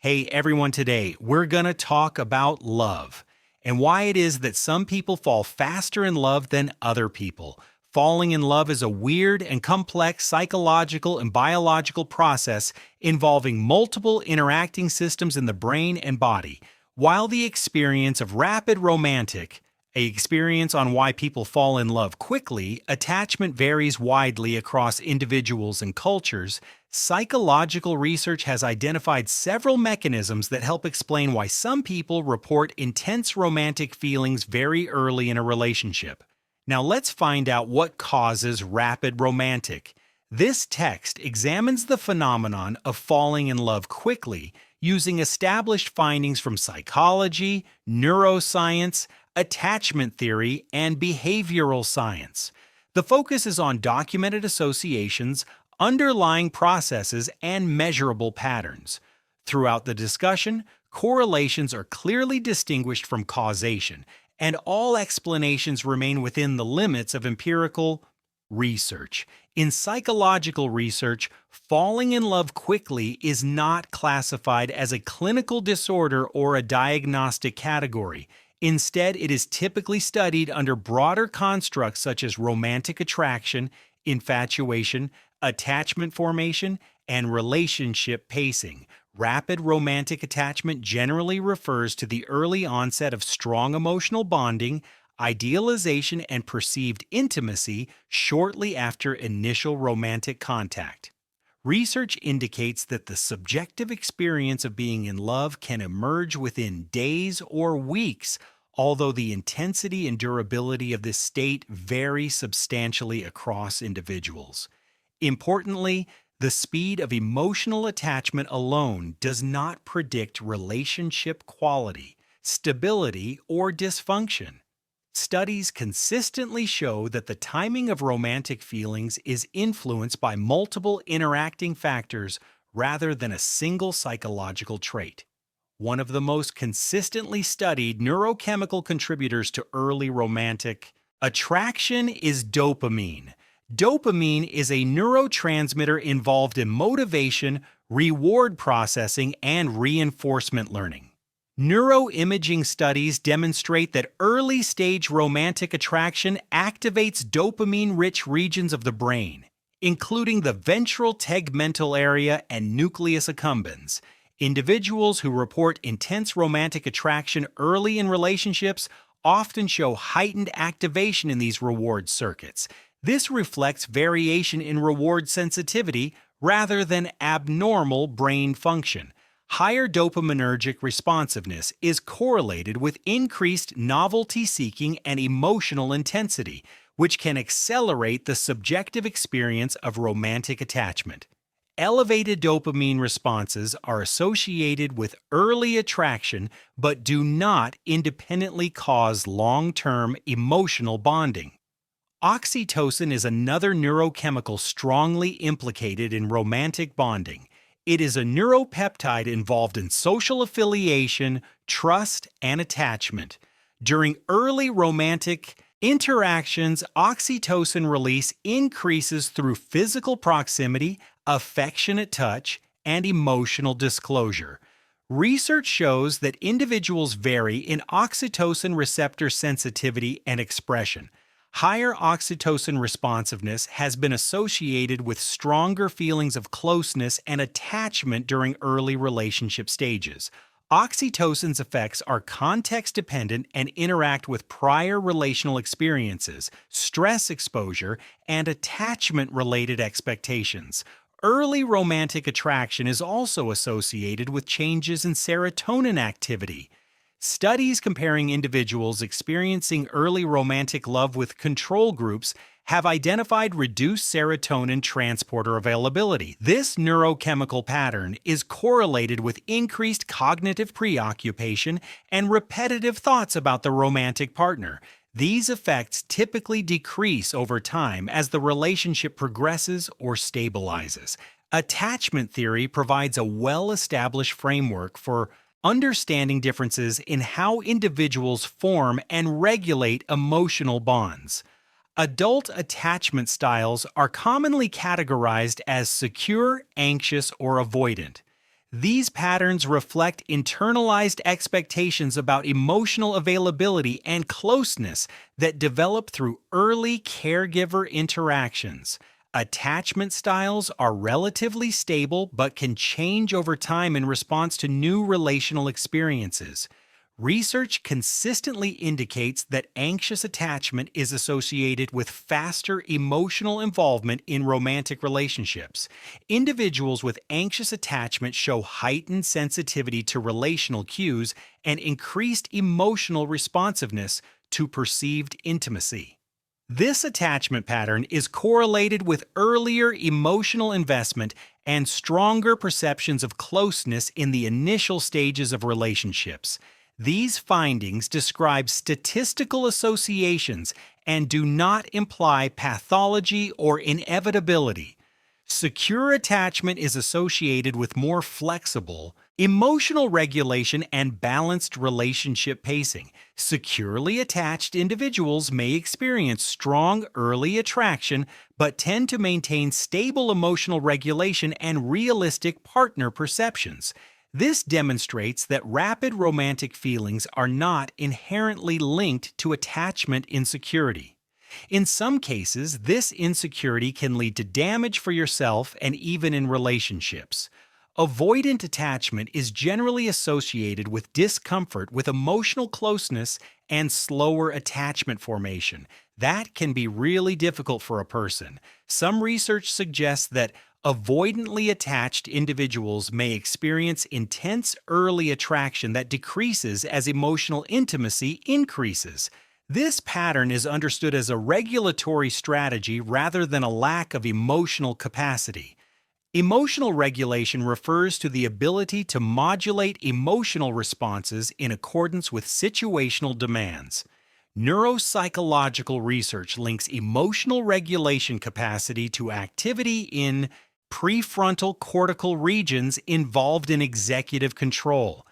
Hey everyone, today we're going to talk about love and why it is that some people fall faster in love than other people. Falling in love is a weird and complex psychological and biological process involving multiple interacting systems in the brain and body. While the experience of rapid romantic, a experience on why people fall in love quickly, attachment varies widely across individuals and cultures. Psychological research has identified several mechanisms that help explain why some people report intense romantic feelings very early in a relationship. Now let's find out what causes rapid romantic. This text examines the phenomenon of falling in love quickly using established findings from psychology, neuroscience, attachment theory, and behavioral science. The focus is on documented associations, underlying processes, and measurable patterns. Throughout the discussion, correlations are clearly distinguished from causation, and all explanations remain within the limits of empirical research. In psychological research, falling in love quickly is not classified as a clinical disorder or a diagnostic category. Instead, it is typically studied under broader constructs such as romantic attraction, infatuation, attachment formation, and relationship pacing. Rapid romantic attachment generally refers to the early onset of strong emotional bonding, idealization, and perceived intimacy shortly after initial romantic contact. Research indicates that the subjective experience of being in love can emerge within days or weeks, although the intensity and durability of this state vary substantially across individuals. Importantly, the speed of emotional attachment alone does not predict relationship quality, stability, or dysfunction. Studies consistently show that the timing of romantic feelings is influenced by multiple interacting factors rather than a single psychological trait. One of the most consistently studied neurochemical contributors to early romantic attraction is dopamine. Dopamine is a neurotransmitter involved in motivation, reward processing, and reinforcement learning. Neuroimaging studies demonstrate that early-stage romantic attraction activates dopamine-rich regions of the brain, including the ventral tegmental area and nucleus accumbens. Individuals who report intense romantic attraction early in relationships often show heightened activation in these reward circuits. This reflects variation in reward sensitivity rather than abnormal brain function. Higher dopaminergic responsiveness is correlated with increased novelty-seeking and emotional intensity, which can accelerate the subjective experience of romantic attachment. Elevated dopamine responses are associated with early attraction but do not independently cause long-term emotional bonding. Oxytocin is another neurochemical strongly implicated in romantic bonding. It is a neuropeptide involved in social affiliation, trust, and attachment. During early romantic interactions, oxytocin release increases through physical proximity, affectionate touch, and emotional disclosure. Research shows that individuals vary in oxytocin receptor sensitivity and expression. Higher oxytocin responsiveness has been associated with stronger feelings of closeness and attachment during early relationship stages. Oxytocin's effects are context-dependent and interact with prior relational experiences, stress exposure, and attachment-related expectations. Early romantic attraction is also associated with changes in serotonin activity. Studies comparing individuals experiencing early romantic love with control groups have identified reduced serotonin transporter availability. This neurochemical pattern is correlated with increased cognitive preoccupation and repetitive thoughts about the romantic partner. These effects typically decrease over time as the relationship progresses or stabilizes. Attachment theory provides a well-established framework for understanding differences in how individuals form and regulate emotional bonds. Adult attachment styles are commonly categorized as secure, anxious, or avoidant. These patterns reflect internalized expectations about emotional availability and closeness that develop through early caregiver interactions. Attachment styles are relatively stable but can change over time in response to new relational experiences. Research consistently indicates that anxious attachment is associated with faster emotional involvement in romantic relationships. Individuals with anxious attachment show heightened sensitivity to relational cues and increased emotional responsiveness to perceived intimacy. This attachment pattern is correlated with earlier emotional investment and stronger perceptions of closeness in the initial stages of relationships. These findings describe statistical associations and do not imply pathology or inevitability. Secure attachment is associated with more flexible, emotional regulation and balanced relationship pacing. Securely attached individuals may experience strong early attraction but tend to maintain stable emotional regulation and realistic partner perceptions. This demonstrates that rapid romantic feelings are not inherently linked to attachment insecurity. In some cases, this insecurity can lead to damage for yourself and even in relationships. Avoidant attachment is generally associated with discomfort with emotional closeness and slower attachment formation. That can be really difficult for a person. Some research suggests that avoidantly attached individuals may experience intense early attraction that decreases as emotional intimacy increases. This pattern is understood as a regulatory strategy rather than a lack of emotional capacity. Emotional regulation refers to the ability to modulate emotional responses in accordance with situational demands. Neuropsychological research links emotional regulation capacity to activity in prefrontal cortical regions involved in executive control.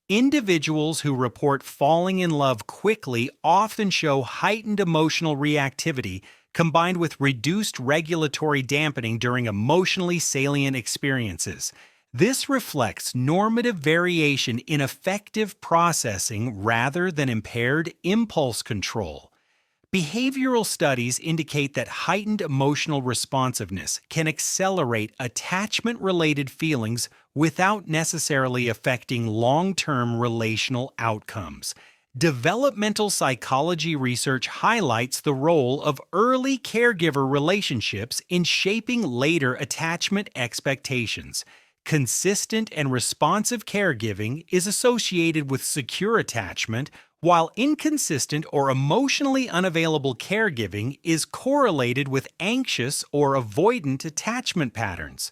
Individuals who report falling in love quickly often show heightened emotional reactivity combined with reduced regulatory dampening during emotionally salient experiences. This reflects normative variation in affective processing rather than impaired impulse control. Behavioral studies indicate that heightened emotional responsiveness can accelerate attachment-related feelings without necessarily affecting long-term relational outcomes. Developmental psychology research highlights the role of early caregiver relationships in shaping later attachment expectations. Consistent and responsive caregiving is associated with secure attachment, while inconsistent or emotionally unavailable caregiving is correlated with anxious or avoidant attachment patterns.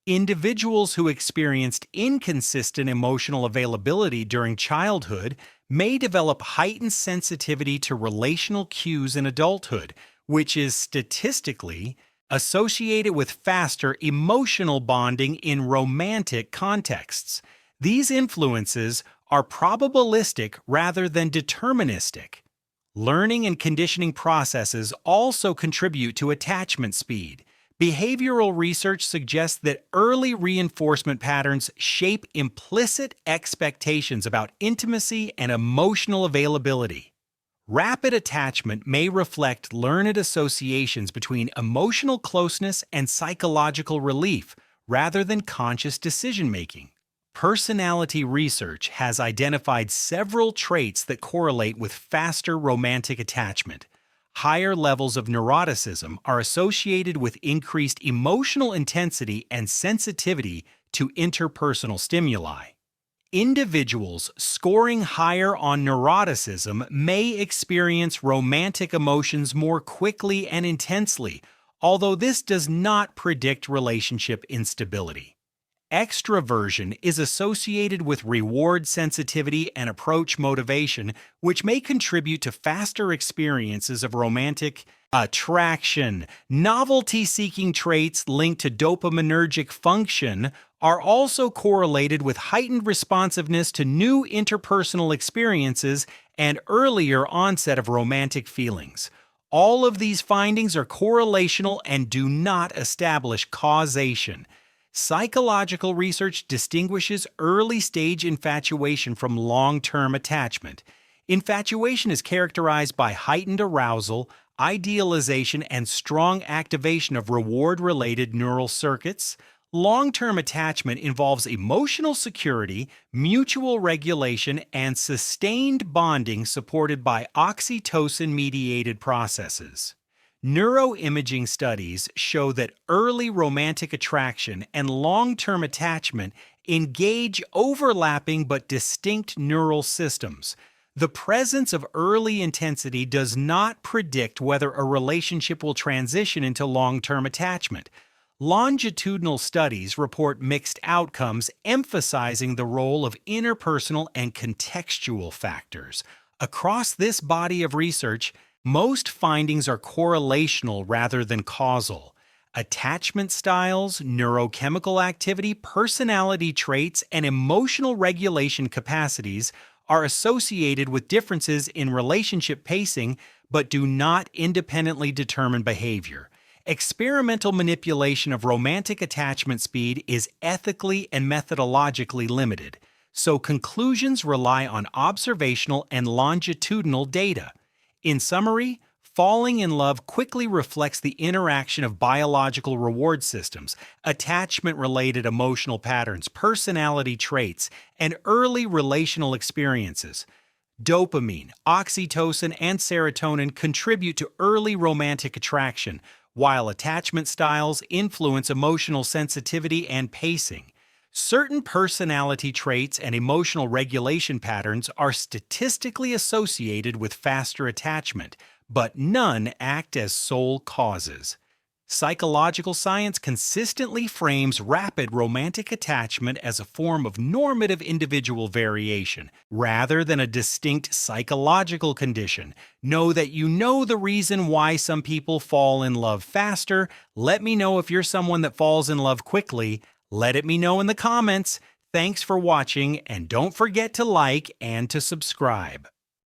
Individuals who experienced inconsistent emotional availability during childhood may develop heightened sensitivity to relational cues in adulthood, which is statistically associated with faster emotional bonding in romantic contexts. These influences are probabilistic rather than deterministic. Learning and conditioning processes also contribute to attachment speed. Behavioral research suggests that early reinforcement patterns shape implicit expectations about intimacy and emotional availability. Rapid attachment may reflect learned associations between emotional closeness and psychological relief rather than conscious decision-making. Personality research has identified several traits that correlate with faster romantic attachment. Higher levels of neuroticism are associated with increased emotional intensity and sensitivity to interpersonal stimuli. Individuals scoring higher on neuroticism may experience romantic emotions more quickly and intensely, although this does not predict relationship instability. Extraversion is associated with reward sensitivity and approach motivation, which may contribute to faster experiences of romantic attraction. Novelty-seeking traits linked to dopaminergic function are also correlated with heightened responsiveness to new interpersonal experiences and earlier onset of romantic feelings. All of these findings are correlational and do not establish causation. Psychological research distinguishes early-stage infatuation from long-term attachment. Infatuation is characterized by heightened arousal, idealization, and strong activation of reward-related neural circuits. Long-term attachment involves emotional security, mutual regulation, and sustained bonding supported by oxytocin-mediated processes. Neuroimaging studies show that early romantic attraction and long-term attachment engage overlapping but distinct neural systems. The presence of early intensity does not predict whether a relationship will transition into long-term attachment. Longitudinal studies report mixed outcomes, emphasizing the role of interpersonal and contextual factors. Across this body of research, most findings are correlational rather than causal. Attachment styles, neurochemical activity, personality traits, and emotional regulation capacities are associated with differences in relationship pacing but do not independently determine behavior. Experimental manipulation of romantic attachment speed is ethically and methodologically limited, so conclusions rely on observational and longitudinal data. In summary, falling in love quickly reflects the interaction of biological reward systems, attachment-related emotional patterns, personality traits, and early relational experiences. Dopamine, oxytocin, and serotonin contribute to early romantic attraction, while attachment styles influence emotional sensitivity and pacing. Certain personality traits and emotional regulation patterns are statistically associated with faster attachment, but none act as sole causes. Psychological science consistently frames rapid romantic attachment as a form of normative individual variation, rather than a distinct psychological condition. Know that you know the reason why some people fall in love faster. Let me know if you're someone that falls in love quickly. Let me know in the comments. Thanks for watching, and don't forget to like and to subscribe.